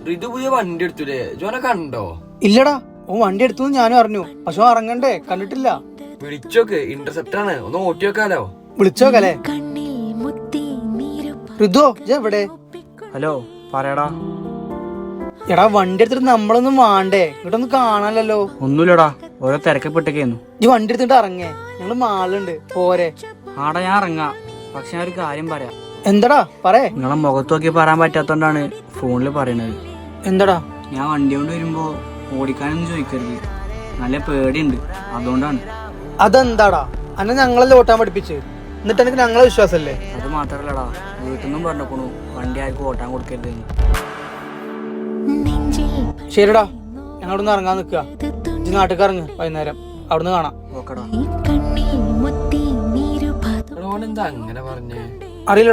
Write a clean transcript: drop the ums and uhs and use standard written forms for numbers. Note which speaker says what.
Speaker 1: ഋതു പുതിയ വണ്ടി എടുത്തൂലേ, ജോനെ കണ്ടോ?
Speaker 2: ഇല്ലടാ, ഓൻ വണ്ടി എടുത്തു ഞാനും അറിഞ്ഞു. പക്ഷെ ഓൻ ഇറങ്ങണ്ടേ, കണ്ടിട്ടില്ല.
Speaker 1: വിളിച്ചോക്ക്, ഇന്റർസെപ്റ്റ് ആണ്, ഒന്ന് ഓട്ടി വെക്കാലോ.
Speaker 2: വിളിച്ചോക്കല്ലേ. ഋതു എവിടെ?
Speaker 3: ഹലോ, പറയടാ.
Speaker 2: എടാ വണ്ടി എടുത്തിട്ട് നമ്മളൊന്നും വേണ്ടേ? ഇങ്ങോട്ടൊന്നും കാണാനല്ലോ.
Speaker 3: ഒന്നുമില്ലടാ, ഓരോ തിരക്കപ്പെട്ടൊക്കെയായിരുന്നു.
Speaker 2: ഈ വണ്ടി എടുത്തിട്ട് ഇറങ്ങേ, ഞങ്ങള് മാളുണ്ട് പോരെ.
Speaker 3: ആടാ ഞാൻ ഇറങ്ങാം, പക്ഷെ ഞാൻ ഒരു കാര്യം പറയാം.
Speaker 2: എന്താടാ പറയേ.
Speaker 3: നിങ്ങളെ മുഖത്ത് നോക്കി പറയാൻ പറ്റാത്തോണ്ടാണ് ഫോണിൽ പറയണത്.
Speaker 2: എന്താടാ?
Speaker 3: ഞാൻ വണ്ടി കൊണ്ട് വരുമ്പോ ഓടിക്കാനൊന്നും ചോദിക്കരുത്, നല്ല പേടിയുണ്ട്, അതുകൊണ്ടാണ്.
Speaker 2: അതെന്താടാ? അന്നെ ഞങ്ങളെല്ലാം ഓട്ടാൻ പഠിപ്പിച്ച്, എന്നിട്ട് എനിക്ക് ഞങ്ങളെ വിശ്വാസല്ലേ?
Speaker 3: അത് മാത്രല്ലടാ, വീട്ടിൽ നിന്നും പറഞ്ഞേക്കണു വണ്ടി ആർക്കും ഓട്ടാൻ കൊടുക്കരുത്.
Speaker 2: ശരിടാ, ഞങ്ങളൊന്ന് ഇറങ്ങാൻ നിക്കുക. ഈ നാട്ടിൽ ഇറങ്ങ്, വൈകുന്നേരം അവിടുന്ന് കാണാം.
Speaker 3: ഓക്കെടാ.
Speaker 1: ഓനെന്താ അങ്ങനെ പറഞ്ഞേ?
Speaker 2: അറിയില്ല.